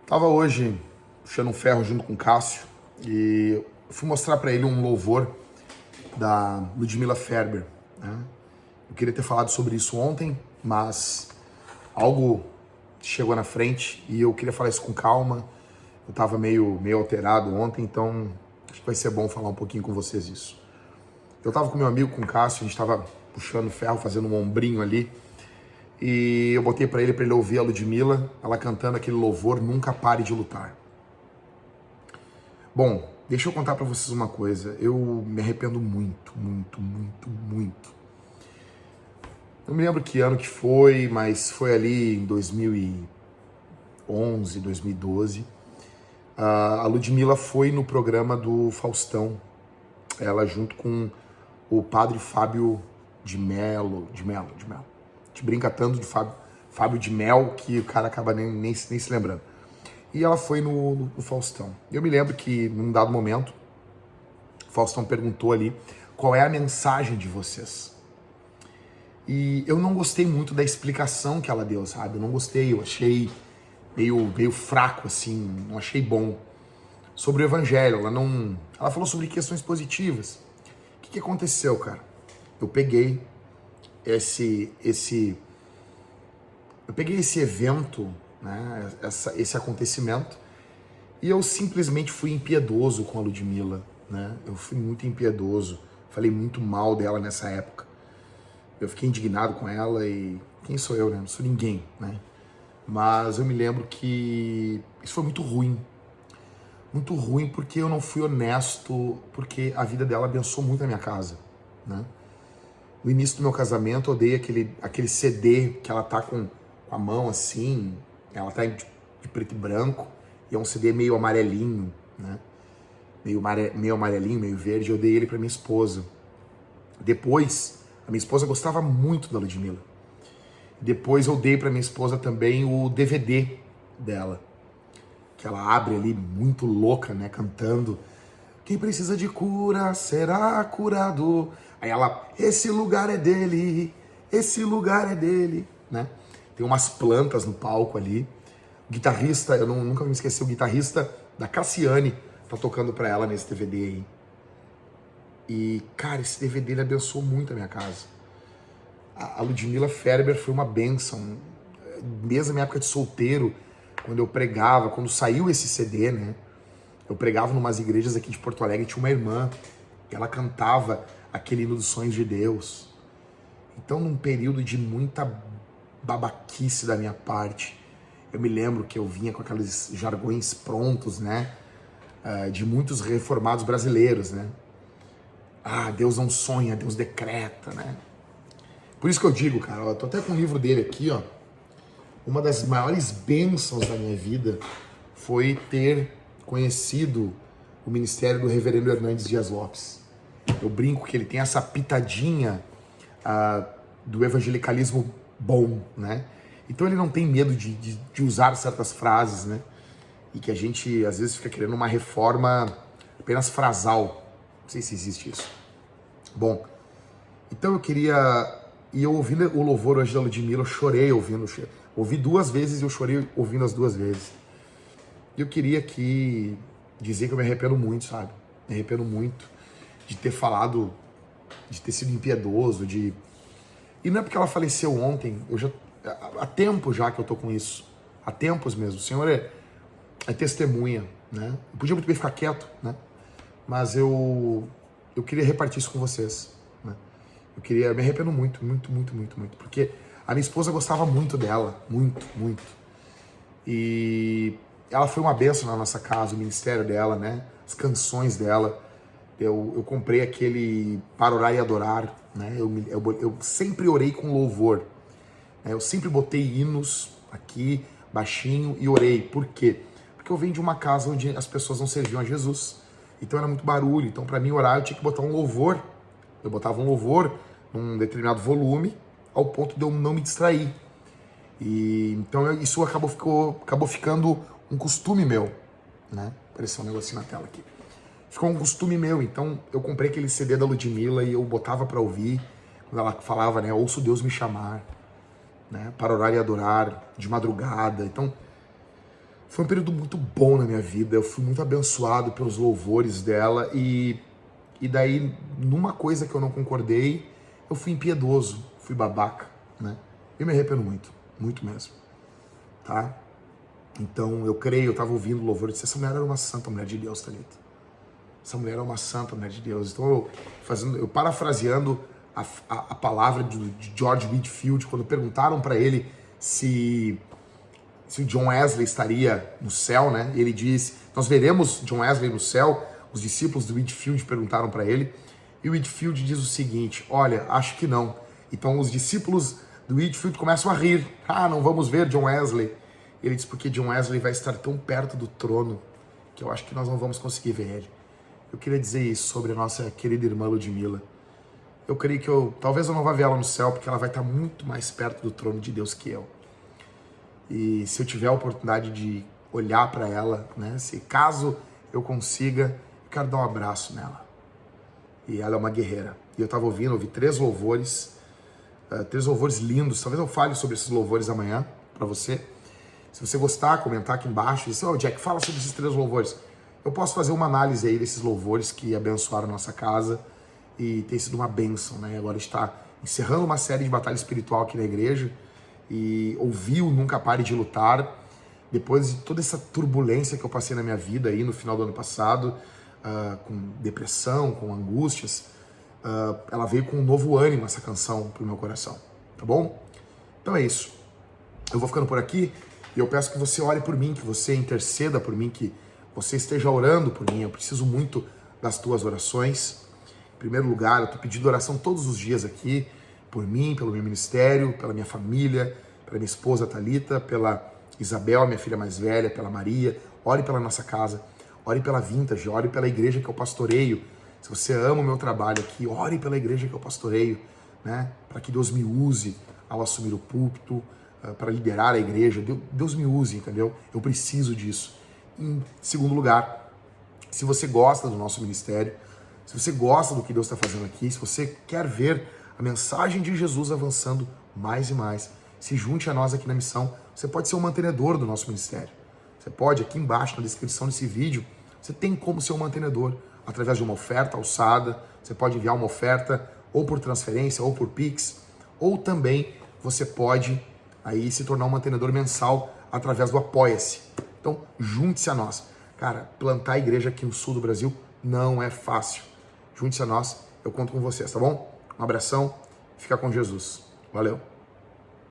Tava hoje puxando um ferro junto com o Cássio e fui mostrar pra ele um louvor da Ludmilla Ferber, né? Eu queria ter falado sobre isso ontem, mas algo chegou na frente e eu queria falar isso com calma. Eu tava meio alterado ontem, então acho que vai ser bom falar um pouquinho com vocês isso. Eu tava com meu amigo, com o Cássio, a gente tava puxando ferro, fazendo um ombrinho ali. E eu botei pra ele ouvir a Ludmilla, ela cantando aquele louvor, Nunca Pare de Lutar. Bom, deixa eu contar pra vocês uma coisa. Eu me arrependo muito. Não me lembro que ano que foi, mas foi ali em 2011, 2012. A Ludmilla foi no programa do Faustão. Ela junto com o padre Fábio de Mello. A gente brinca tanto de Fábio de Mel que o cara acaba nem se lembrando. E ela foi no Faustão. Eu me lembro que, num dado momento, o Faustão perguntou ali qual é a mensagem de vocês. E eu não gostei muito da explicação que ela deu, sabe? Eu não gostei, eu achei meio fraco, assim, não achei bom. Sobre o evangelho, ela falou sobre questões positivas. O que aconteceu, cara? Eu peguei esse evento, né, esse acontecimento, e eu simplesmente fui impiedoso com a Ludmilla, né? Eu fui muito impiedoso, falei muito mal dela nessa época. Eu fiquei indignado com ela e quem sou eu, né? Não sou ninguém, né? Mas eu me lembro que isso foi muito ruim porque eu não fui honesto, porque a vida dela abençoou muito a minha casa, né? No início do meu casamento eu dei aquele CD que ela tá com a mão assim, ela tá de preto e branco, e é um CD meio amarelinho, né? Meio amarelinho, meio verde. Eu dei ele pra minha esposa. Depois, a minha esposa gostava muito da Ludmilla. Depois eu dei pra minha esposa também o DVD dela, que ela abre ali muito louca, né, cantando. Quem precisa de cura será curado. Aí ela, esse lugar é dele, né? Tem umas plantas no palco ali. O guitarrista, eu nunca me esqueci, o guitarrista da Cassiane tá tocando pra ela nesse DVD aí. E, cara, esse DVD ele abençoou muito a minha casa. A Ludmilla Ferber foi uma bênção. Desde a minha época de solteiro, quando eu pregava, quando saiu esse CD, né? Eu pregava em umas igrejas aqui de Porto Alegre, tinha uma irmã, que ela cantava aquele hino dos sonhos de Deus. Então, num período de muita babaquice da minha parte, eu me lembro que eu vinha com aqueles jargões prontos, né? De muitos reformados brasileiros, né? Ah, Deus não sonha, Deus decreta, né? Por isso que eu digo, cara, eu tô até com um livro dele aqui, ó. Uma das maiores bênçãos da minha vida foi ter conhecido o ministério do Reverendo Hernandes Dias Lopes. Eu brinco que ele tem essa pitadinha do evangelicalismo bom, né? Então ele não tem medo de usar certas frases, né? E que a gente às vezes fica querendo uma reforma apenas frasal. Não sei se existe isso. Bom, então eu queria... E eu ouvi o louvor hoje da Ludmilla, eu chorei ouvindo. Ouvi 2 vezes e eu chorei ouvindo as 2 vezes. E eu queria aqui dizer que eu me arrependo muito, sabe? Me arrependo muito de ter falado, de ter sido impiedoso, E não é porque ela faleceu ontem, há tempo já que eu tô com isso. Há tempos mesmo. O Senhor é testemunha, né? Eu podia muito bem ficar quieto, né? Mas eu queria repartir isso com vocês, né? Eu me arrependo muito, porque a minha esposa gostava muito dela, muito. E ela foi uma bênção na nossa casa, o ministério dela, né? As canções dela. Eu comprei aquele Para Orar e Adorar, né? Eu sempre orei com louvor, né? Eu sempre botei hinos aqui, baixinho, e orei. Por quê? Porque eu venho de uma casa onde as pessoas não serviam a Jesus. Então era muito barulho. Então para mim orar eu tinha que botar um louvor. Eu botava um louvor num determinado volume, ao ponto de eu não me distrair. E então isso acabou ficando um costume meu, né? Apareceu um negocinho na tela aqui. Ficou um costume meu, então eu comprei aquele CD da Ludmilla e eu botava pra ouvir, quando ela falava, né? Ouço Deus me chamar, né? Para orar e adorar, de madrugada. Então, Foi um período muito bom na minha vida, eu fui muito abençoado pelos louvores dela e daí, numa coisa que eu não concordei, eu fui impiedoso, fui babaca, né? Eu me arrependo muito, muito mesmo, tá? Então, eu creio, eu tava ouvindo o louvor e disse, essa mulher era uma santa mulher de Deus, Thalita. Essa mulher é uma santa mulher de Deus. Então, eu parafraseando a palavra de George Whitefield, quando perguntaram para ele se o John Wesley estaria no céu, né? Ele diz, nós veremos John Wesley no céu. Os discípulos do Whitefield perguntaram para ele, e o Whitefield diz o seguinte, olha, acho que não. Então os discípulos do Whitefield começam a rir, não vamos ver John Wesley. Ele diz, porque John Wesley vai estar tão perto do trono, que eu acho que nós não vamos conseguir ver ele. Eu queria dizer isso sobre a nossa querida irmã Ludmilla. Eu creio que talvez eu não vá ver ela no céu, porque ela vai estar muito mais perto do trono de Deus que eu. E se eu tiver a oportunidade de olhar para ela, né, se caso eu consiga, eu quero dar um abraço nela. E ela é uma guerreira. E eu estava ouvi 3 louvores lindos. Talvez eu fale sobre esses louvores amanhã para você. Se você gostar, comentar aqui embaixo. Diz, Jack, fala sobre esses 3 louvores. Eu posso fazer uma análise aí desses louvores que abençoaram a nossa casa e tem sido uma bênção, né? Agora está encerrando uma série de batalha espiritual aqui na igreja e ouviu Nunca Pare de Lutar, depois de toda essa turbulência que eu passei na minha vida aí no final do ano passado, com depressão, com angústias, ela veio com um novo ânimo, essa canção, pro meu coração, tá bom? Então é isso. Eu vou ficando por aqui e eu peço que você ore por mim, que você interceda por mim, que você esteja orando por mim. Eu preciso muito das tuas orações. Em primeiro lugar, eu tô pedindo oração todos os dias aqui, por mim, pelo meu ministério, pela minha família, pela minha esposa Thalita, pela Isabel, minha filha mais velha, pela Maria. Ore pela nossa casa, ore pela Vintage, ore pela igreja que eu pastoreio. Se você ama o meu trabalho aqui, ore pela igreja que eu pastoreio, né? Para que Deus me use ao assumir o púlpito, para liderar a igreja. Deus me use, entendeu? Eu preciso disso. Em segundo lugar, se você gosta do nosso ministério, se você gosta do que Deus está fazendo aqui, se você quer ver a mensagem de Jesus avançando mais e mais, se junte a nós aqui na missão. Você pode ser um mantenedor do nosso ministério. Você pode, aqui embaixo na descrição desse vídeo, você tem como ser um mantenedor através de uma oferta alçada. Você pode enviar uma oferta ou por transferência ou por Pix, ou também você pode aí se tornar um mantenedor mensal através do Apoia-se. Então, junte-se a nós. Cara, plantar a igreja aqui no sul do Brasil não é fácil. Junte-se a nós, eu conto com vocês, tá bom? Um abração, fica com Jesus. Valeu.